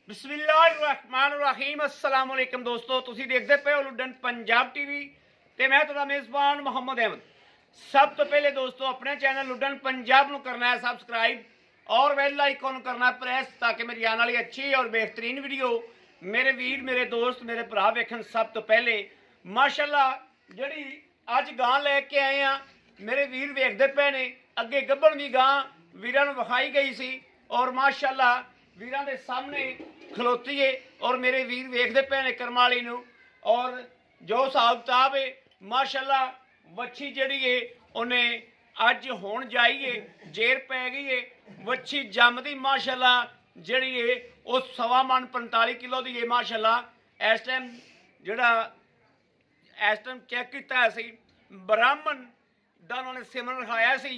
बिस्मिल्लाहिर्रहमानिर्रहीम अस्सलाम वालेकुम दोस्तों, ਤੁਸੀਂ ਦੇਖਦੇ ਪਏ ਹੋ ਲੁੱਡਨ ਪੰਜਾਬ ਟੀਵੀ ਤੇ ਮੈਂ ਤੁਹਾਡਾ ਮੇਜ਼ਬਾਨ ਮੁਹੰਮਦ ਅਹਿਮਦ। ਸਭ ਤੋਂ ਪਹਿਲੇ ਦੋਸਤੋ ਆਪਣੇ ਚੈਨਲ ਲੁੱਡਨ ਪੰਜਾਬ ਨੂੰ ਕਰਨਾ ਹੈ ਸਬਸਕ੍ਰਾइब और बेल आइकन ਨੂੰ ਕਰਨਾ प्रेस ताकि मेरी आने वाली अच्छी और बेहतरीन वीडियो मेरे वीर मेरे दोस्त मेरे भरा वेखन। सब तो पहले माशाअल्लाह ਜਿਹੜੀ ਅੱਜ ਗਾਂ ਲੈ ਕੇ ਆਏ ਆ ਮੇਰੇ ਵੀਰ ਵੇਖਦੇ ਪਏ ਨੇ। ਅੱਗੇ ਗੱਭਣ ਦੀ ਗਾਂ ਵੀਰਾਂ ਨੂੰ ਵਿਖਾਈ ਗਈ ਸੀ ਔਰ ਮਾਸ਼ਾਅੱਲਾ ਵੀਰਾਂ ਦੇ ਸਾਹਮਣੇ ਖਲੋਤੀ ਏ ਔਰ ਮੇਰੇ ਵੀਰ ਵੇਖਦੇ ਪਏ ਨੇ ਕਰਮ ਵਾਲੀ ਨੂੰ। ਔਰ ਜੋ ਹਿਸਾਬ ਕਿਤਾਬ ਹੈ ਮਾਸ਼ਾਅੱਲਾ ਵੱਛੀ ਜਿਹੜੀ ਏ ਉਹਨੇ ਅੱਜ ਹੁਣ ਜਾਈਏ ਜੇਰ ਪੈ ਗਈ ਏ। ਵੱਛੀ ਜੰਮਦੀ ਮਾਸ਼ਾਅੱਲਾ ਜਿਹੜੀ ਏ ਉਹ 1.25 ਮਣ 45 ਕਿਲੋ ਦੀ ਏ ਮਾਸ਼ਾਅੱਲਾ। ਇਸ ਟਾਈਮ ਜਿਹੜਾ ਇਸ ਟਾਈਮ ਚੈੱਕ ਕੀਤਾ ਸੀ ਬ੍ਰਾਹਮਣ ਦਾ ਉਹਨਾਂ ਨੇ ਸਿਮਰਨ ਰਖਾਇਆ ਸੀ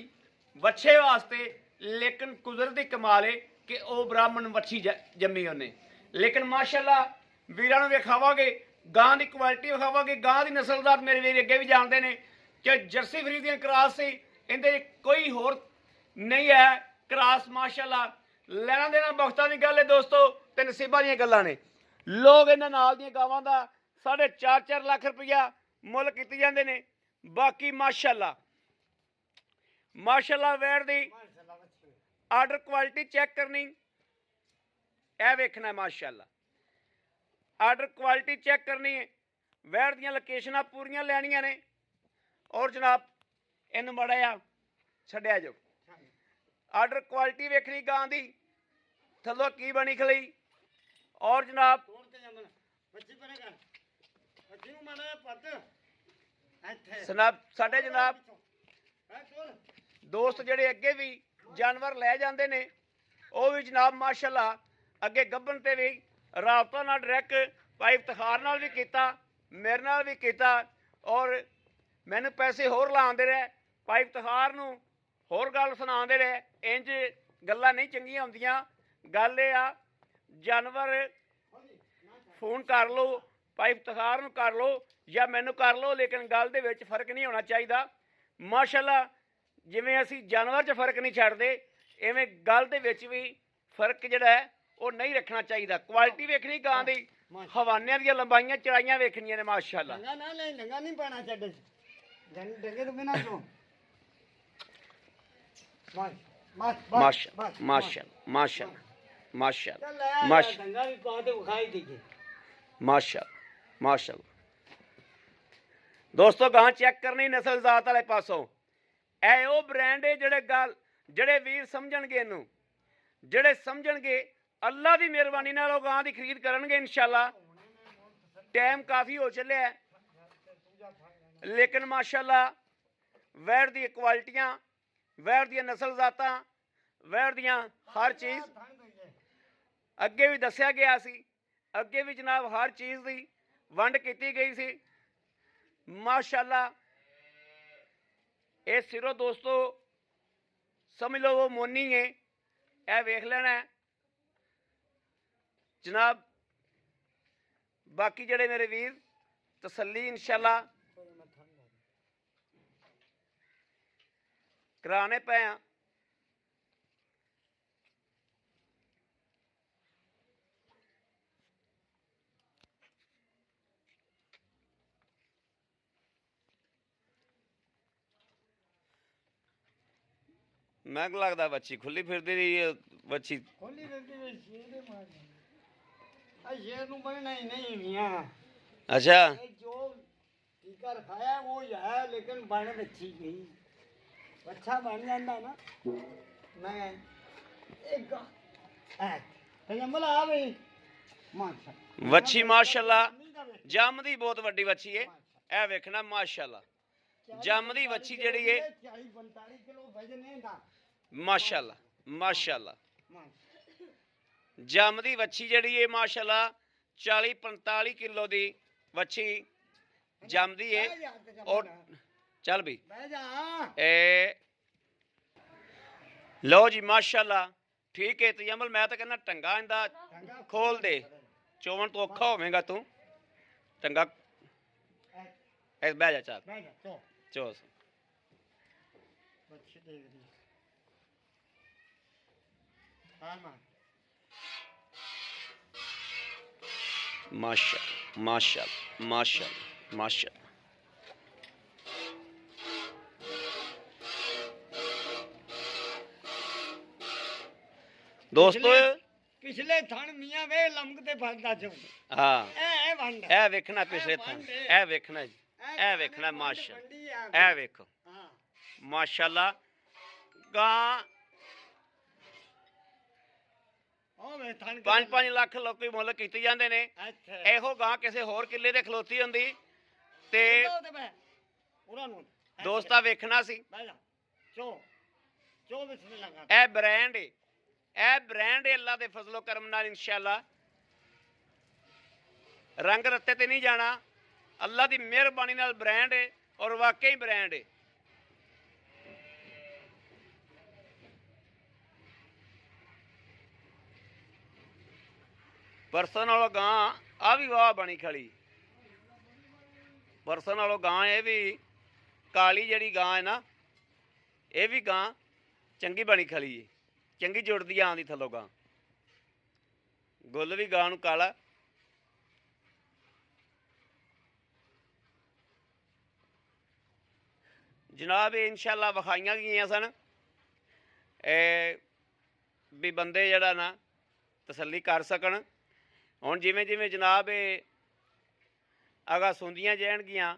ਵੱਛੇ ਵਾਸਤੇ, ਲੇਕਿਨ ਕੁਦਰਤੀ ਕਮਾਲ ਏ ਕਿ ਉਹ ਬ੍ਰਾਹਮਣ ਵੱਛੀ ਜੰਮੀ ਉਹਨੇ। ਲੇਕਿਨ ਮਾਸ਼ਾਅੱਲਾ ਵੀਰਾਂ ਨੂੰ ਵਿਖਾਵਾਂਗੇ ਗਾਂ ਦੀ ਕੁਆਲਿਟੀ, ਵਿਖਾਵਾਂਗੇ ਗਾਂ ਦੀ ਨਸਲਦਾਰ। ਮੇਰੇ ਵੀਰ ਅੱਗੇ ਵੀ ਜਾਣਦੇ ਨੇ ਕਿ ਜਰਸੀ ਫਰੀਦੀਆਂ ਕਰਾਸ ਸੀ, ਇਹਦੇ ਕੋਈ ਹੋਰ ਨਹੀਂ ਹੈ ਕਰਾਸ ਮਾਸ਼ਾਅੱਲਾ। ਲੈਣਾ ਦੇਣਾ ਬਖਤਾਂ ਦੀ ਗੱਲ ਹੈ ਦੋਸਤੋ ਤੇ ਨਸੀਬਾਂ ਦੀਆਂ ਗੱਲਾਂ ਨੇ। ਲੋਕ ਇਹਨਾਂ ਨਾਲ ਦੀਆਂ ਗਾਵਾਂ ਦਾ 4.5 ਲੱਖ ਰੁਪਇਆ ਮੁੱਲ ਕੀਤੇ ਜਾਂਦੇ ਨੇ। ਬਾਕੀ ਮਾਸ਼ਾਅੱਲਾ ਮਾਸ਼ਾਅੱਲਾ ਵੈਰ ਦੀ ਆਰਡਰ ਕੁਆਲਿਟੀ ਚੈੱਕ ਕਰਨੀ, ਇਹ ਵੇਖਣਾ ਮਾਸ਼ਾਅੱਲਾ ਆਰਡਰ ਕੁਆਲਿਟੀ ਚੈੱਕ ਕਰਨੀ ਹੈ। ਵੈਰ ਦੀਆਂ ਲੋਕੇਸ਼ਨਾਂ ਪੂਰੀਆਂ ਲੈਣੀਆਂ ਨੇ। ਔਰ ਜਨਾਬ ਇਹਨੂੰ ਮਾੜਾ ਜਿਹਾ ਛੱਡਿਆ ਜਾਓ। ਆਰਡਰ ਕੁਆਲਿਟੀ ਵੇਖਣੀ ਗਾਂ ਦੀ ਥੱਲੋਂ ਕੀ ਬਣੀ ਖਲੀ। ਔਰ ਜਨਾਬ ਸਾਡੇ ਜਨਾਬ ਦੋਸਤ ਜਿਹੜੇ ਅੱਗੇ ਵੀ ਜਾਨਵਰ ਲੈ ਜਾਂਦੇ ਨੇ ਉਹ ਵੀ ਜਨਾਬ ਮਾਸ਼ਾਅੱਲਾ ਅੱਗੇ ਗੱਭਣ ਤੇ ਵੀ ਰਾਬਤਾ ਨਾਲ ਡਾਇਰੈਕਟ ਭਾਈ ਇਫਤਖਾਰ ਨਾਲ ਵੀ ਕੀਤਾ, ਮੇਰੇ ਨਾਲ ਵੀ ਕੀਤਾ ਔਰ ਮੈਨੂੰ ਪੈਸੇ ਹੋਰ ਲਾਉਂਦੇ ਰਹੇ। ਭਾਈ ਇਫਤਖਾਰ ਨੂੰ ਹੋਰ ਗੱਲ ਸੁਣਾਉਂਦੇ ਰਹੇ। ਇੰਜ ਗੱਲਾਂ ਨਹੀਂ ਚੰਗੀਆਂ ਹੁੰਦੀਆਂ। ਗੱਲ ਇਹ ਆ ਜਾਨਵਰ ਫੋਨ ਕਰ ਲਓ ਭਾਈ ਇਫਤਖਾਰ ਨੂੰ ਕਰ ਲਓ ਜਾਂ ਮੈਨੂੰ ਕਰ ਲਓ, ਲੇਕਿਨ ਗੱਲ ਦੇ ਵਿੱਚ ਫਰਕ ਨਹੀਂ ਹੋਣਾ ਚਾਹੀਦਾ ਮਾਸ਼ਾਅੱਲਾ। ਜਿਵੇਂ ਅਸੀਂ ਜਾਨਵਰ 'ਚ ਫਰਕ ਨਹੀਂ ਛੱਡਦੇ ਇਵੇਂ ਗੱਲ ਦੇ ਵਿੱਚ ਵੀ ਫਰਕ ਜਿਹੜਾ ਹੈ ਉਹ ਨਹੀਂ ਰੱਖਣਾ ਚਾਹੀਦਾ। ਕੁਆਲਿਟੀ ਵੇਖਣੀ ਗਾਂ ਦੀ, ਹਵਾਨਿਆਂ ਦੀਆਂ ਲੰਬਾਈਆਂ ਚੜਾਈਆਂ ਵੇਖਣੀਆਂ ਨੇ ਮਾਸ਼ਾਅੱਲਾ। ਡੰਗਾ ਨਹੀਂ ਪਾਣਾ ਛੱਡੇ ਡੰਗੇ ਤੋਂ ਬਿਨਾਂ ਕਿਉਂ ਮਾਸ਼ਾਅੱਲਾ ਮਾਸ਼ਾਅੱਲਾ ਮਾਸ਼ਾਅੱਲਾ ਮਾਸ਼ਾਅੱਲਾ ਡੰਗਾ ਵੀ ਪਾ ਤੇ ਵਿਖਾਈ ਦੇਈਏ ਮਾਸ਼ਾਅੱਲਾ ਮਾਸ਼ਾਅੱਲਾ। ਦੋਸਤੋ ਗਾਂ ਚੈੱਕ ਕਰਨੀ ਨਸਲ ਜ਼ਾਤ ਵਾਲੇ ਪਾਸੋਂ। ਇਹ ਉਹ ਬ੍ਰਾਂਡ ਹੈ ਜਿਹੜੇ ਵੀਰ ਸਮਝਣਗੇ, ਇਹਨੂੰ ਜਿਹੜੇ ਸਮਝਣਗੇ ਅੱਲਾ ਦੀ ਮਿਹਰਬਾਨੀ ਨਾਲ ਉਹ ਗਾਂ ਦੀ ਖਰੀਦ ਕਰਨਗੇ ਇਨਸ਼ਾਅੱਲਾ। ਟਾਈਮ ਕਾਫੀ ਹੋ ਚੱਲਿਆ ਲੇਕਿਨ ਮਾਸ਼ਾਅੱਲਾ ਵੈੜ ਦੀਆਂ ਕੁਆਲਿਟੀਆਂ, ਵੈੜ ਦੀਆਂ ਨਸਲ ਜ਼ਾਤਾਂ, ਵੈੜ ਦੀਆਂ ਹਰ ਚੀਜ਼ ਅੱਗੇ ਵੀ ਦੱਸਿਆ ਗਿਆ ਸੀ। ਅੱਗੇ ਵੀ ਜਨਾਬ ਹਰ ਚੀਜ਼ ਦੀ ਵੰਡ ਕੀਤੀ ਗਈ ਸੀ ਮਾਸ਼ਾਅੱਲਾ। ਇਹ ਸਿਰੋਂ ਦੋਸਤੋ ਸਮਝ ਲਓ ਉਹ ਮੋਨੀ ਹੈ, ਇਹ ਵੇਖ ਲੈਣਾ ਜਨਾਬ। ਬਾਕੀ ਜਿਹੜੇ ਮੇਰੇ ਵੀਰ ਤਸੱਲੀ ਇਨਸ਼ਾਅੱਲਾ ਕਰਾਣੇ ਪਏ ਆ। ਮੈਂ ਲੱਗਦਾ ਬੱਚੀ ਖੁੱਲੀ ਫਿਰਦੀ ਰਹੀ ਬੱਚੀ ਖੋਲੀ ਫਿਰਦੀ ਵੇ ਸ਼ੇਰ ਦੇ ਮਾਰ ਆ ਸ਼ੇਰ ਨੂੰ ਬਣਨਾ ਹੀ ਨਹੀਂ ਮੀਆਂ। ਅੱਛਾ ਇਹ ਜੋ ਟੀਕਾ ਰਖਾਇਆ ਉਹ ਹੀ ਹੈ, ਲੇਕਿਨ ਬਣ ਰੱਖੀ ਗਈ ਅੱਛਾ ਬਣ ਜਾਂਦਾ ਨਾ। ਮੈਂ ਇੱਕ ਹੈ ਤੰਮਲ ਆ ਬਈ ਮਾਸ਼ਾਅੱਲਾ ਵੱਛੀ ਮਾਸ਼ਾਅੱਲਾ ਜੰਮਦੀ ਬਹੁਤ ਵੱਡੀ ਵੱਛੀ ਏ। ਇਹ ਵੇਖਣਾ ਮਾਸ਼ਾਅੱਲਾ ਜੰਮਦੀ ਵੱਛੀ ਜਿਹੜੀ ਏ 40-45 ਕਿਲੋ ਵਜਨ ਇਹਦਾ ਮਾਸ਼ਾਅੱਲਾ ਮਾਸ਼ਾਅੱਲਾ। ਜੰਮਦੀ ਵੱਛੀ ਜਿਹੜੀ ਏ ਮਾਸ਼ਾਅੱਲਾ 40-45 ਕਿਲੋ ਦੀ ਵੱਛੀ ਜੰਮਦੀ ਏ। ਔਰ ਚੱਲ ਵੀ ਬਹਿ ਜਾ ਇਹ ਲਓ ਜੀ ਮਾਸ਼ਾਅੱਲਾ ਠੀਕ ਹੈ ਤਜਮਲ। ਮੈਂ ਤਾਂ ਕਹਿੰਦਾ ਟੰਗਾ ਇਹਦਾ ਖੋਲ ਦੇ, ਚੋਵਣ ਤੋਂ ਔਖਾ ਹੋਵੇਗਾ ਤੂੰ। ਟੰਗਾ ਇਹ ਬਹਿ ਜਾ ਚੱਲ ਬਹਿ ਜਾ ਚੋ ਬੱਚੇ ਦੇਖਦੀ ਹਾਂ ਮਾਂ माशा माशा माशा माशा। दोस्तों पिछले थण मियां वे लमकते फंदा चो हाँ ए वंड ए वेखना पिछले थान ए वेखना जी ए वेखना माशा ए वेखो हां माशाल्लाह गां ओ वे थण 5-5 ਲੱਖ ਲੋਕੀ ਮੁੱਲ ਕੀਤੇ ਜਾਂਦੇ ਨੇ। अच्छा ਇਹੋ ਗਾਂ ਕਿਸੇ ਹੋਰ ਕਿੱਲੇ ਤੇ ਖਲੋਤੀ ਹੁੰਦੀ ਤੇ ਉਹਨਾਂ ਨੂੰ ਦੋਸਤਾ ਵੇਖਣਾ ਸੀ। ਬਹਿ ਜਾ ਚੋ ਚੋ ਬਿਸਮਿਲ੍ਲਾ ਕਰ ਇਹ ਬ੍ਰਾਂਡ ਏ, ਇਹ ਬ੍ਰਾਂਡ ਏ ਅੱਲਾ ਦੇ ਫਜ਼ਲੋ ਕਰਮ ਨਾਲ ਇਨਸ਼ਾਅੱਲਾ। ਰੰਗ ਰੱਤੇ ਤੇ ਨਹੀਂ ਜਾਣਾ, ਅੱਲਾ ਦੀ ਮਿਹਰਬਾਨੀ ਨਾਲ ਬ੍ਰਾਂਡ ਏ ਔਰ ਵਾਕਈ ਬ੍ਰਾਂਡ ਏ। परसों नालों गां आ भी वाह बनी खड़ी, परसों नालों गां ये भी काली जड़ी गां है ना, ये भी गां चंगी बनी खड़ी है, चंगी जुड़दी आंदी थल्लों गां। गुल भी गां नूं काला, जनाब इंशाअल्लाह विखाइयां गईयां सन भी बंदे जड़ा ना तसल्ली कर सकन। हुण जिवें जिवें जनाब अगा सुंदियां जाणगियां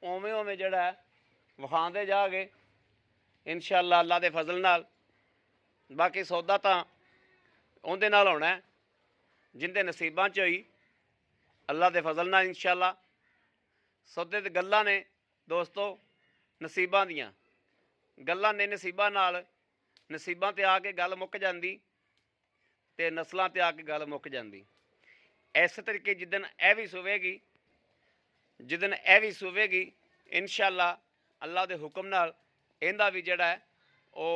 उवें उवें जड़ा विखांदे जागे इंशाअल्लाह अल्लाह दे फजल नाल। बाकी सौदा तां उहदे नाल होना है जिंदे नसीबां च होई अल्लाह दे फजल नाल इंशाअल्लाह। सौदे ते गल्लां ने दोस्तों नसीबां दियां गल्लां ने, नसीबां नाल नसीबां ते आके गल मुक जांदी ते नस्लां ते आके गल मुक जांदी। इस तरीके जिदन ए भी सुवेगी, जिदन ए भी सुवेगी इंशाअल्लाह अल्लाह दे हुक्म नाल इहदा भी जड़ा है वो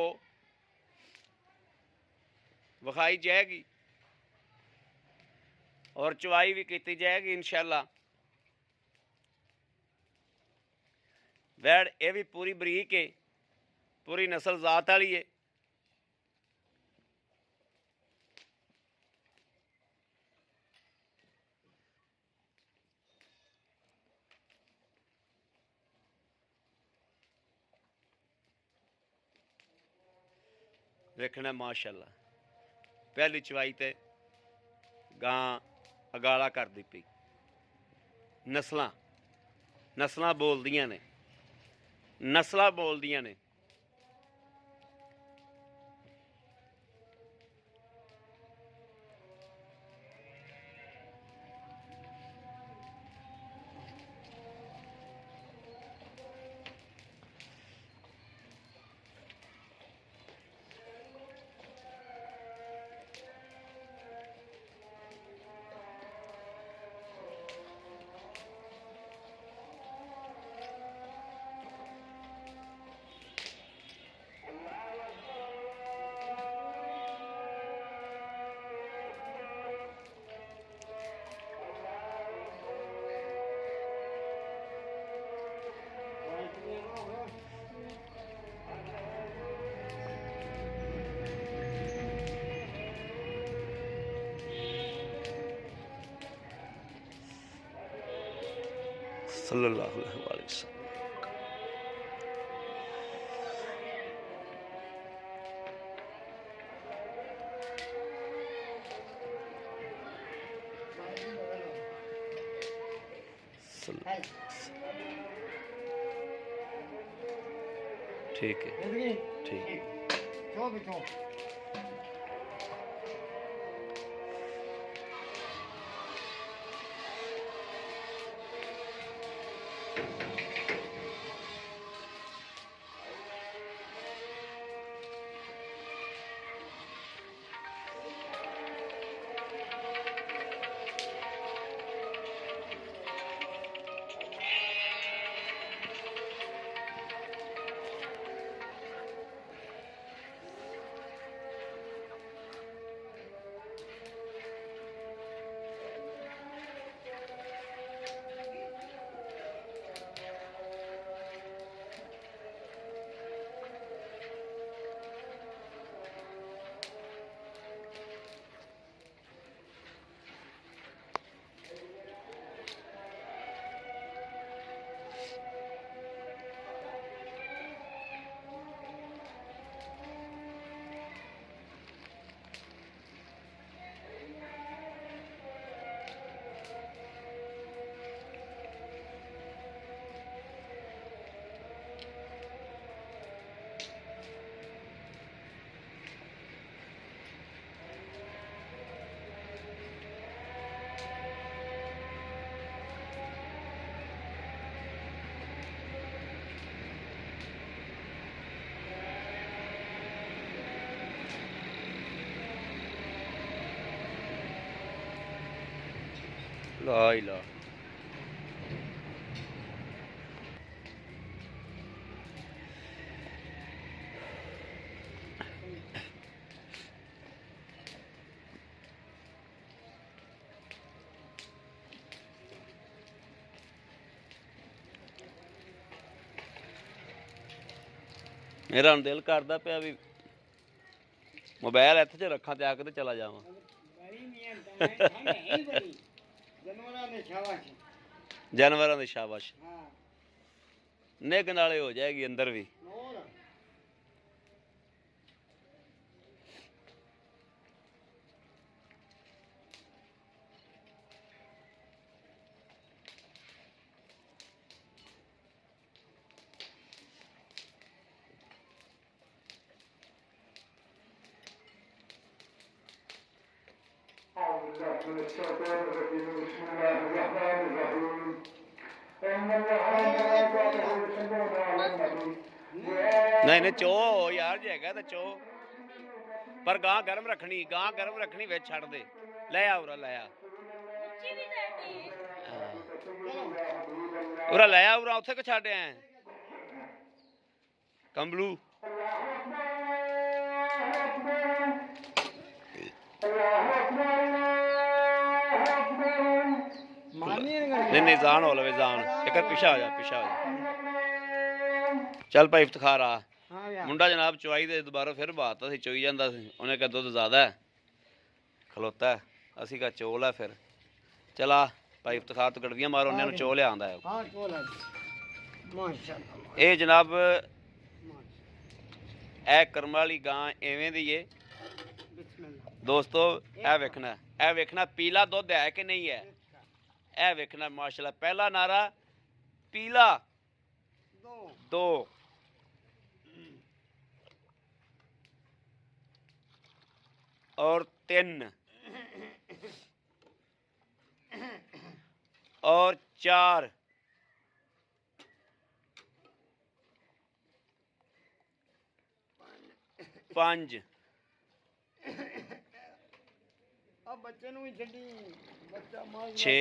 विखाई जाएगी और चवाई भी की जाएगी इंशाअल्लाह। वैड़ ये भी पूरी बरीक है, पूरी नस्ल जात वाली है। वेखना माशाअल्लाह पहली चवाई ते गां अगाला करदी पई, नस्लां नस्लां बोलदियां ने, नस्लां बोलदियां ने। सल्लल्लाहु अलैहि वसल्लम। ठीक है ठीक। चो बिचो ਲਾ ਹੀ ਲਾ। ਮੇਰਾ ਹੁਣ ਦਿਲ ਕਰਦਾ ਪਿਆ ਵੀ ਮੋਬਾਈਲ ਇੱਥੇ 'ਚ ਰੱਖਾਂ ਤੇ ਆ ਕੇ ਤੇ ਚਲਾ ਜਾਵਾਂ। ਬੜੀ ਮਿਹਨਤ ਹੈ, ਠੰਡ ਹੈ ਹੀ ਬੜੀ। ਜਾਨਵਰਾਂ ਦੇ ਸ਼ਾਬਾਸ਼। ਜਾਨਵਰਾਂ ਦੀ ਸ਼ਾਬਾਸ਼। ਹਾਂ ਨਿੱਘ ਨਾਲੇ ਹੋ ਜਾਏਗੀ ਅੰਦਰ ਵੀ। ਹੋਰ ਨਹੀਂ ਨਹੀਂ ਚੋ ਯਾਰ ਜੇ ਹੈਗਾ ਤਾਂ ਚੋ, ਪਰ ਗਾਂ ਗਰਮ ਰੱਖਣੀ, ਗਾਂ ਗਰਮ ਰੱਖਣੀ, ਵਿੱਚ ਛੱਡ ਦੇ। ਲੈ ਆ ਉਰਾ, ਲੈ ਆ ਉਰਾ, ਲੈ ਆ ਉਰਾ, ਉੱਥੇ ਕਿ ਛੱਡ ਆਇਆ ਕੰਬਲੂ। ਨਹੀਂ ਨਹੀਂ ਜਾਨ ਹੋ ਲਵੇ, ਜਾਨ ਇੱਕ ਪਿੱਛਾ ਹੋ ਜਾ, ਪਿੱਛਾ ਹੋ ਜਾ। ਚੱਲ ਭਾਈ ਇਫਤਖਾਰ ਆ ਮੁੰਡਾ ਜਨਾਬ ਚੁਆਈ ਦੇ ਦੁਬਾਰਾ ਫਿਰ ਬਾਤ ਸੀ, ਚੋਈ ਜਾਂਦਾ ਸੀ। ਉਹਨੇ ਕਿਹਾ ਦੁੱਧ ਜ਼ਿਆਦਾ ਖਲੋਤਾ, ਅਸੀਂ ਕਿਹਾ ਚੋਲ ਹੈ। ਫਿਰ ਚਲਾ ਭਾਈ ਇਫਤਖਾਰ ਤੋਂ ਗੜਵੀਆਂ ਮਾਰੋ, ਉਹਨਾਂ ਨੂੰ ਚੋ ਲਿਆਂਦਾ ਹੈ। ਇਹ ਜਨਾਬ ਇਹ ਕਰਮ ਵਾਲੀ ਗਾਂ ਐਵੇਂ ਦੀ ਏ ਦੋਸਤੋ। ਇਹ ਵੇਖਣਾ, ਇਹ ਵੇਖਣਾ ਪੀਲਾ ਦੁੱਧ ਹੈ ਕਿ ਨਹੀਂ ਹੈ, ਇਹ ਵੇਖਣਾ। ਮਾਸ਼ਾਅੱਲਾ ਪਹਿਲਾ ਨਾਰਾ ਪੀਲਾ 2 और 3 और 4 5 अब बच्चे ਨੂੰ ਵੀ ਛੱਡੀ ਬੱਚਾ ਮਾਰ 6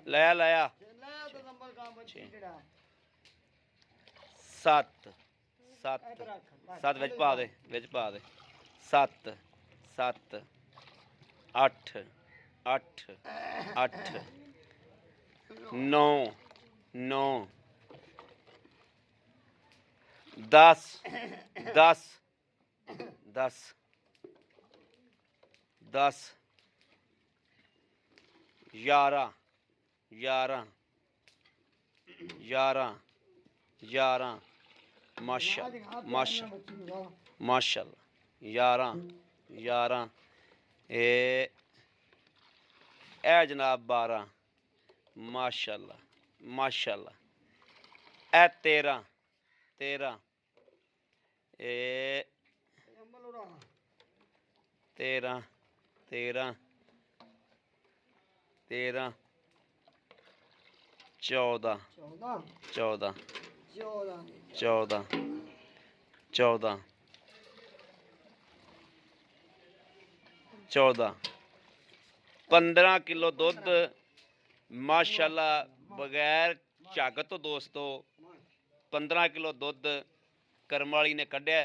ਲਾਇਆ ਲਾਇਆ ਲਾਇਆ ਤਾਂ ਨੰਬਰ ਕਾ ਬੱਚੀ ਜਿਹੜਾ 7 7 ਵਿੱਚ ਪਾ ਦੇ, ਵਿੱਚ ਪਾ ਦੇ। 7 7 8 8 8 9 9 10 10 10 10 11 11 11 11 माशाअल्लाह माशाअल्लाह माशाअल्लाह 11 11 ए जनाब 12 माशाअल्लाह माशाअल्लाह ए 13 13 ए 13 13 13 14 14 14 14 14 15 किलो दुध माशाअल्लाह बगैर झग तो दोस्तों 15 किलो दुध करम वाली ने कढ़िया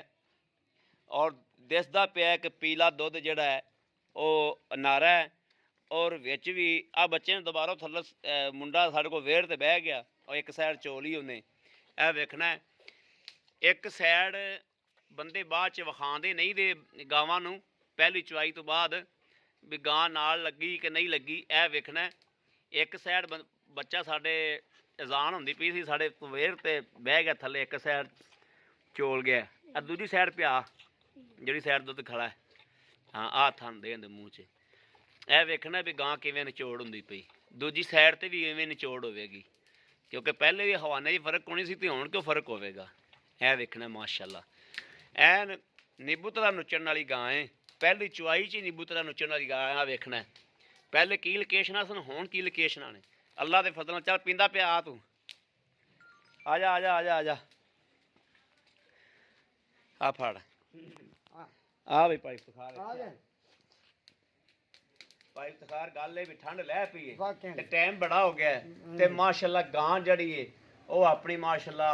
और दिसदा पिया कि पीला दुध जिहड़ा है वो नारा है और विच भी आ बच्चे ने दोबारा थल्ले मुंडा साडे कोल वेड़ ते बह गया और एक साइड चोल ही उन्हें यह वेखना है। एक साइड बंदे बाद च विखांदे नहीं दे गावां नूं पहली चुआई तो बाद भी गां नाल लगी कि नहीं लगी यह वेखना है। एक साइड बच्चा साडे अजान हुंदी पई सी साडे वेड़ ते बह गया थल्ले एक साइड चोल गया दूजी साइड पिया जिहड़ी साइड दुध खड़ा है हाँ आ थन दे मूँह च यह वेखना भी गां किवें निचोड़ हुंदी पई दूजी साइड ते भी इवें निचोड़ होवेगी क्योंकि पहले भी हवाने की फर्क होनी सी ते हुण क्यों फर्क होवेगा यह वेखना माशाअल्लाह एन नीबूतरा नुचण वाली गां है पहली चुआई च नीबूतरा नुचण वाली गां आ वेखना है। पहले की लोकेशना सन हुण की लोकेशना ने अल्लाह के फजल चल पींदा पिया आ तू आ जा आ जा आ जा आ जा आ फड़ आ भाई पाइप खा ਭਾਈ ਇਫਤਖਾਰ ਗੱਲ ਇਹ ਵੀ ਠੰਡ ਲੈ ਪਈ ਹੈ ਵਾਕਿਆ ਤੇ ਟਾਈਮ ਬੜਾ ਹੋ ਗਿਆ ਹੈ ਤੇ ਮਾਸ਼ਾਅੱਲਾ ਗਾਂ ਜਿਹੜੀ ਹੈ ਉਹ ਆਪਣੀ ਮਾਸ਼ਾਅੱਲਾ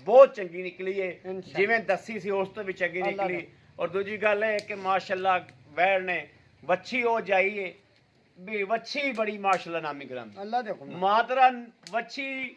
ਬਹੁਤ ਚੰਗੀ ਨਿਕਲੀ ਹੈ ਇਨਸ਼ਾ ਜਿਵੇਂ ਦੱਸੀ ਸੀ ਉਸ ਤੋਂ ਵੀ ਚੰਗੀ ਅੱਲਾ ਨਿਕਲੀ। ਔਰ ਦੂਜੀ ਗੱਲ ਹੈ ਕਿ ਮਾਸ਼ਾਅੱਲਾ ਵੈੜ ਨੇ ਵੱਛੀ ਉਹ ਜਾਈਏ ਵੀ ਵੱਛੀ ਬੜੀ ਮਾਸ਼ਾਅੱਲਾ ਨਾਮੀ ਕਰਾਂਦੀ ਅੱਲਾ ਦੇ ਹੁਕਮ ਨਾਲ। ਮਾਤਰਾ ਵੱਛੀ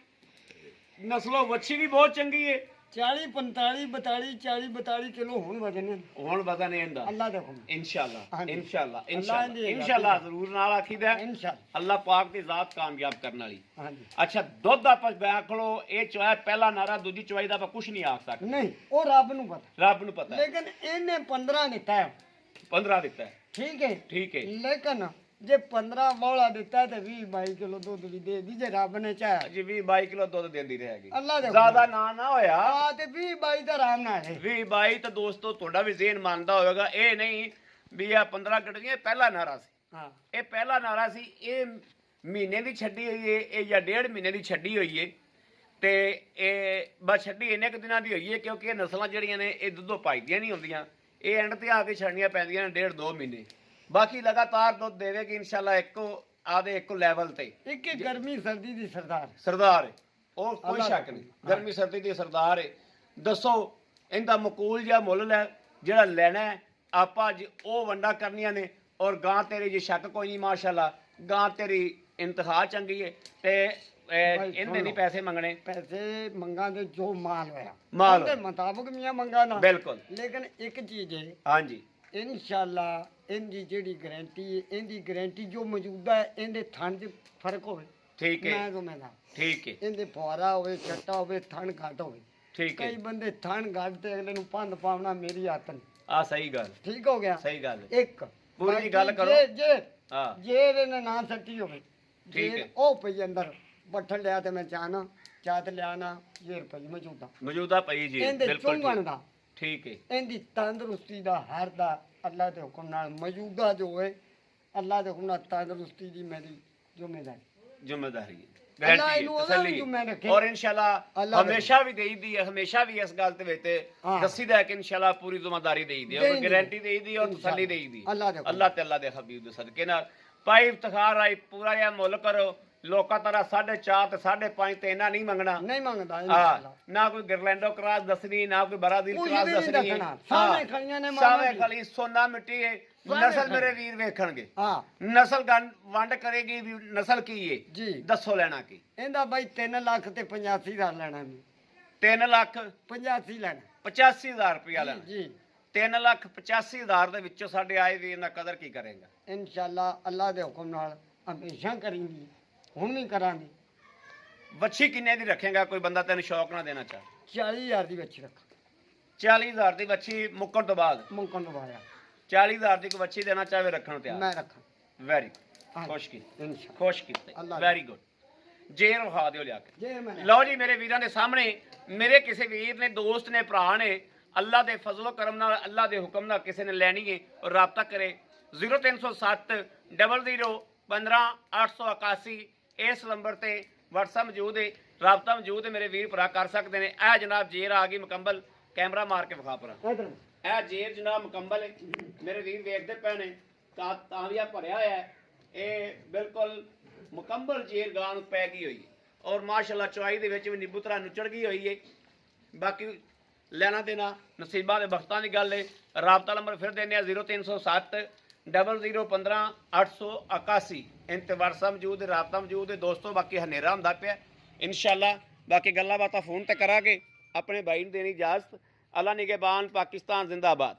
ਨਸਲੋਂ ਵੱਛੀ ਵੀ ਬਹੁਤ ਚੰਗੀ ਹੈ 40 45 42 40 42 ਕਿਲੋ ਹੁਣ ਵਜਨ ਹੈ। ਹੁਣ ਪਤਾ ਨਹੀਂ ਇਹਦਾ ਅੱਲਾ ਦੇ ਹੁਕਮ इंशाल्लाह ਹਾਂਜੀ। इंशाल्लाह ਅੱਲਾ इंशाल्लाह ਦੀ इंशाल्लाह ਜ਼ਰੂਰ ਨਾਲ ਆਖੀਦਾ ਇਨਸ਼ਾਅੱਲਾ ਅੱਲਾਹ ਪਾਕ ਦੀ ਜ਼ਾਤ ਕਾਮਯਾਬ ਕਰਨ ਵਾਲੀ। ਹਾਂਜੀ ਅੱਛਾ ਦੁੱਧ ਆਪਾਂ ਬੈਠ ਖਲੋ ਇਹ ਚੋਇਆ ਪਹਿਲਾ ਨਾਰਾ ਦੂਜੀ ਚੋਈ ਦਾ ਆਪਾਂ ਕੁਝ ਨਹੀਂ ਆਖ ਸਕਦੇ ਨਹੀਂ ਉਹ ਰੱਬ ਨੂੰ ਪਤਾ ਰੱਬ ਨੂੰ ਪਤਾ ਹੈ ਲੇਕਿਨ ਇਹਨੇ 15 ਦਿੱਤਾ ਹੈ 15 ਦਿੱਤਾ ਹੈ ਠੀਕ ਹੈ ਠੀਕ ਹੈ ਲੇਕਿਨ ਜੇ 15 ਬੋਲਾ ਦਿੱਤਾ ਤੇ 20 22 ਕਿਲੋ ਦੁੱਧ ਵੀ ਦੇ ਦੀ ਜੇ ਰੱਬ ਨੇ ਚਾਹਿਆ ਜੀ 20 22 ਕਿਲੋ ਦੁੱਧ ਦਿੰਦੀ ਰਹੇਗੀ ਅੱਲਾ ਦੇ ਜ਼ਿਆਦਾ ਨਾ ਹੋਇਆ ਆ ਤੇ 20 22 ਦਾ ਆਰਾਮ ਨਾਲ ਹੈ 20 22 ਤਾਂ ਦੋਸਤੋ ਤੁਹਾਡਾ ਵੀ ਜ਼ਿਹਨ ਮੰਨਦਾ ਹੋਵੇਗਾ ਇਹ ਨਹੀਂ ਵੀ ਆ 15 ਕੱਟਦੀਆਂ ਇਹ ਪਹਿਲਾ ਨਾਰਾ ਸੀ। ਹਾਂ ਇਹ ਪਹਿਲਾ ਨਾਰਾ ਸੀ ਇਹ ਮਹੀਨੇ ਦੀ ਛੱਡੀ ਹੋਈ ਹੈ ਇਹ ਜਾਂ 1.5 ਮਹੀਨੇ ਦੀ ਛੱਡੀ ਹੋਈ ਹੈ ਤੇ ਇਹ ਬਸ ਛੱਡੀ ਇੰਨੇ ਕੁ ਦਿਨਾਂ ਦੀ ਹੋਈ ਹੈ ਕਿਉਂਕਿ ਇਹ ਨਸਲਾਂ ਜਿਹੜੀਆਂ ਨੇ ਇਹ ਦੁੱਧੋਂ ਪਾਈਦੀਆਂ ਨਹੀਂ ਹੁੰਦੀਆਂ ਇਹ ਐਂਡ ਤੇ ਆ ਕੇ ਛੱਡਣੀਆਂ ਪੈਂਦੀਆਂ ਨੇ 1.5 2 ਮਹੀਨੇ ਬਾਕੀ ਲਗਾਤਾਰ ਦੁੱਧ ਦੇਵੇਗੀ ਇਨਸ਼ਾਅੱਲਾ ਇੱਕੋ ਲੈਵਲ ਤੇ ਇੱਕ ਗਰਮੀ ਸਰਦੀ ਦੀ ਸਰਦਾਰ ਹੈ ਉਹ ਕੋਈ ਅੱਲਾ ਸ਼ੱਕ ਦਾ ਨਹੀਂ ਹੁਕਮ। ਗਰਮੀ ਸਰਦੀ ਦੀ ਸਰਦਾਰ ਹੈ। ਦੱਸੋ ਇਹਦਾ ਮਕੂਲ ਜਿਹਾ ਮੁੱਲ ਲੈ ਜਿਹੜਾ ਲੈਣਾ ਹੈ ਆਪਾਂ ਅੱਜ ਉਹ ਵੰਡਾ ਕਰਨੀਆਂ ਨੇ ਔਰ ਗਾਂ ਤੇਰੀ ਜੇ ਸ਼ੱਕ ਕੋਈ ਨਹੀਂ ਮਾਸ਼ਾਅੱਲਾ ਗਾਂ ਤੇਰੀ ਇੰਤਖਾ ਚੰਗੀ ਹੈ ਤੇ ਇਹਨੇ ਨਹੀਂ ਪੈਸੇ ਮੰਗਣੇ ਪੈਸੇ ਮੰਗਾ ਦੇ ਜੋ ਮਾਲ ਹੋਇਆ ਮਾਲ ਉਹਦੇ ਮੁਤਾਬਕ ਮੀਆਂ ਮੰਗਾ ਨਾ ਬਿਲਕੁਲ ਲੇਕਿਨ ਇੱਕ ਚੀਜ਼ ਹੈ ਹਾਂਜੀ ਇਨਸ਼ਾਅੱਲਾ ਇਹਦੀ ਜਿਹੜੀ ਗਾਰੰਟੀ ਹੈ ਇਹਦੀ ਗਾਰੰਟੀ ਜੋ ਮੌਜੂਦਾ ਹੈ ਇਹਦੇ ਥਣ 'ਚ ਫਰਕ ਹੋਵੇ ਠੀਕ ਹੈ ਮੈਂ ਸਮਝਦਾ ਠੀਕ ਹੈ ਇਹਦੇ ਫੁਆਰਾ ਹੋਵੇ ਛੱਟਾ ਹੋਵੇ ਥਣ ਘੱਟ ਹੋਵੇ ਠੀਕ ਹੈ ਕਈ ਬੰਦੇ ਥਣ ਘੱਟ ਤੇ ਅਗਲੇ ਨੂੰ ਪੰਧ ਪਾਉਣਾ ਮੇਰੀ ਆਦਤ ਨਹੀਂ ਆ ਸਹੀ ਗੱਲ ਠੀਕ ਹੋ ਗਿਆ ਸਹੀ ਗੱਲ ਹੈ। ਇੱਕ ਪੂਰੀ ਜੀ ਗੱਲ ਬਾਕੀ ਕਰੋ। ਜੇ ਹਾਂ ਜੇ ਇਹਨੇ ਨਾ ਸੱਟੀ ਹੋਵੇ ਠੀਕ ਜੇ ਹੈ। ਉਹ ਪਈ ਅੰਦਰ ਬੱਠਲ ਲਿਆ ਤੇ ਮੈਂ ਚਾਹਨਾ ਚਾਤ ਲਿਆ ਨਾ ਜੇ ਰੁਪਏ ਮੌਜੂਦਾ ਮੌਜੂਦਾ ਪਈ ਜੀ ਇਹਦੇ ਬਿਲਕੁਲ ਚੁੰਗਣ ਦਾ ਠੀਕ ਹੈ ਇਹਦੀ ਤੰਦਰੁਸਤੀ ਦਾ ਹਰ ਦਾ ਅੱਲਾ ਦੇ ਹੁਕਮ ਨਾਲ ਮੌਜੂਦਾ ਜੋ ਹੈ ਅੱਲਾ ਦੇ ਹੁਕਮ ਨਾਲ ਤੰਦਰੁਸਤੀ ਦੀ ਮੇਰੀ ਜ਼ਿੰਮੇਵਾਰੀ ਜ਼ਿੰਮੇਵਾਰੀ ਹੈ ਅੱਲਾ ਗਾਰੰਟੀ ਇਹਨੂੰ ਹੈ ਉਹਦਾ ਵੀ ਤਸੱਲੀ ਜ਼ਿੰਮੇ ਰੱਖੇ। ਔਰ ਇਨਸ਼ਾਅੱਲਾ ਅੱਲਾ ਦੇ ਹਮੇਸ਼ਾ ਵੀ ਦੇਈਦੀ ਹੈ ਹਮੇਸ਼ਾ ਵੀ ਇਸ ਗੱਲ ਤੇ ਵਿੱਚ ਹਾਂ। ਦੱਸੀਦਾ ਹੈ ਕਿ ਇਨਸ਼ਾਅੱਲਾ ਪੂਰੀ ਜ਼ਿੰਮੇਵਾਰੀ ਦੇਈਦੀ ਹੈ ਔਰ ਦੇਈਦੀ ਹੈ। ਗਾਰੰਟੀ ਦੇਈਦੀ ਹੈ ਔਰ ਤਸੱਲੀ ਦੇਈਦੀ ਹੈ ਅੱਲਾ ਦੇ ਹੁਕਮ। ਅੱਲਾਹ ਤੇ ਅੱਲਾਹ ਦੇ ਹਬੀਬ ਦੇ ਸਦਕੇ ਨਾਲ ਭਾਈ ਇਫਤਖਾਰ ਆਈ ਪੂਰਾ ਇਹ ਮੁੱਲ ਕਰੋ ਲੋਕਾਂ ਤਰ੍ਹਾਂ 4.5 ਤੇ 5.5 ਤੇ ਇਹਨਾਂ ਨਹੀਂ ਮੰਗਣਾ ਨਹੀਂ ਮੰਗਦਾ ਹਾਂ ਇਨਸ਼ਾਅੱਲਾ ਨਾ ਕੋਈ ਗਰਲੈਂਡੋ ਕ੍ਰਾਸ ਦੱਸਣੀ ਨਾ ਕੋਈ ਬਰਾਜ਼ੀਲ ਕੁਝ ਕ੍ਰਾਸ ਵੀ ਨਹੀਂ ਦੱਸਣੀ ਦੱਸਣਾ। ਹੈ ਸਾਵੇਂ ਖਲੀਆਂ ਨੇ ਸਾਵੇਂ ਮਾਮਾ ਜੀ। ਖਲੀ ਸੋਨਾ ਮਿੱਟੀ ਹੈ ਸਾਵੇਂ ਨਸਲ ਖਲੀ। ਮੇਰੇ ਵੀਰ ਵੇਖਣਗੇ ਹਾਂ ਨਸਲ ਵੰਡ ਕਰੇਗੀ ਵੀ ਨਸਲ ਕੀ ਹੈ ਜੀ ਦੱਸੋ ਲੈਣਾ ਕੀ ਇਹਦਾ ਬਾਈ 3 ਲੱਖ ਤੇ 85,000 ਲੈਣਾ ਨਹੀਂ 3 ਲੱਖ 85 ਲੈਣਾ 85,000 ਰੁਪਇਆ ਲੈਣਾ ਜੀ 3 ਲੱਖ 85,000 ਦੇ ਵਿੱਚੋਂ ਸਾਡੇ ਆਏ ਵੀਰ ਦਾ ਕਦਰ ਕੀ ਕਰੇਗਾ ਇਨਸ਼ਾਅੱਲਾ ਅੱਲਾ ਦੇ ਹੁਕਮ ਨਾਲ ਹਮੇਸ਼ਾ ਕਰਾਂਗੀ ਹੁਣ ਵੀ ਕਰਾਂਗੇ ਵੱਛੀ ਕਿੰਨੇ ਦੀ ਰੱਖੇਗਾ ਕੋਈ ਬੰਦਾ ਤੈਨੂੰ ਸ਼ੌਕ ਨਾ ਦੇਣਾ ਚਾਹ 40,000 ਦੀ ਬੱਚੀ ਰੱਖ 40,000 ਦੀ ਵੱਛੀ ਮੁੱਕਣ ਤੋਂ ਬਾਅਦ ਮੁੰਕਣ ਨੂੰ ਵਾਇਆ 40,000 ਦੀ ਕੋਈ ਵੱਛੀ ਦੇਣਾ ਚਾਹੇ ਰੱਖਣ ਨੂੰ ਤਿਆਰ ਮੈਂ ਰੱਖਾਂ ਵੈਰੀ ਹਾਂਜੀ। ਖੁਸ਼ ਕੀਤਾ ਇਨਸ਼ਾਅੱਲਾ ਖੁਸ਼ ਕੀਤਾ ਅੱਲਾ ਵੈਰੀ ਗੁੱਡ ਜੇ ਰਹਾ ਦਿਓ ਲਿਆ ਕੇ ਜੇ ਮੈਂ ਲਓ ਜੀ ਮੇਰੇ ਵੀਰਾਂ ਦੇ ਸਾਹਮਣੇ ਮੇਰੇ ਕਿਸੇ ਵੀਰ ਨੇ ਦੋਸਤ ਨੇ ਭਰਾ ਨੇ ਅੱਲਾ ਦੇ ਫਜ਼ਲੋ ਕਰਮ ਨਾਲ ਅੱਲਾ ਦੇ ਹੁਕਮ ਨਾਲ ਕਿਸੇ ਨੇ ਲੈਣੀ ਹੈ ਔਰ ਰਾਬਤਾ ਕਰੇ 0307 00 15 881 ਇਸ ਨੰਬਰ ਤੇ WhatsApp ਮੌਜੂਦ ਹੈ ਰਾਬਤਾ ਮੌਜੂਦ ਹੈ ਮੇਰੇ ਵੀਰ ਭਰਾ ਕਰ ਸਕਦੇ ਨੇ ਇਹ ਜਨਾਬ ਜੇਰ ਆ ਗਈ ਮੁਕੰਮਲ ਕੈਮਰਾ ਮਾਰ ਕੇ ਵਿਖਾ ਭਰਾ ਇਧਰ ਇਹ ਜੇਰ ਜਨਾਬ ਮੁਕੰਮਲ ਹੈ ਮੇਰੇ ਵੀਰ ਵੇਖਦੇ ਪਏ ਨੇ ਤਾਂ ਵੀ ਆ ਭਰਿਆ ਹੋਇਆ ਹੈ ਇਹ ਬਿਲਕੁਲ ਮੁਕੰਮਲ ਜੇਰ ਗਾਂ ਨੂੰ ਪੈ ਗਈ ਹੋਈ ਹੈ ਔਰ ਮਾਸ਼ਾਅੱਲਾ ਚੁਆਈ ਦੇ ਵਿੱਚ ਵੀ ਨਿੰਬੂ ਤਰ੍ਹਾਂ ਨੁਚੜ ਗਈ ਹੋਈ ਹੈ ਬਾਕੀ ਲੈਣਾ ਦੇਣਾ ਨਸੀਬਾਂ ਦੇ ਬਖਤਾਂ ਦੀ ਗੱਲ ਹੈ ਰਾਬਤਾ ਨੰਬਰ ਫਿਰ ਦਿੰਦੇ ਆ 0307 00 15 881 ਇਨ ਤੇ WhatsApp ਮੌਜੂਦ ਹੈ ਰਾਬਤਾ ਮੌਜੂਦ ਹੈ ਦੋਸਤੋ ਬਾਕੀ ਹਨੇਰਾ ਹੁੰਦਾ ਪਿਆ ਇਨਸ਼ਾਅੱਲਾ ਬਾਕੀ ਗੱਲਾਂ ਬਾਤਾਂ ਫੋਨ ਤੇ ਕਰਾਂਗੇ ਆਪਣੇ ਭਾਈ ਨੂੰ ਦੇਣੀ ਇਜਾਜ਼ਤ ਅੱਲਾ ਨਿਗਹਿਬਾਨ ਪਾਕਿਸਤਾਨ ਜ਼ਿੰਦਾਬਾਦ।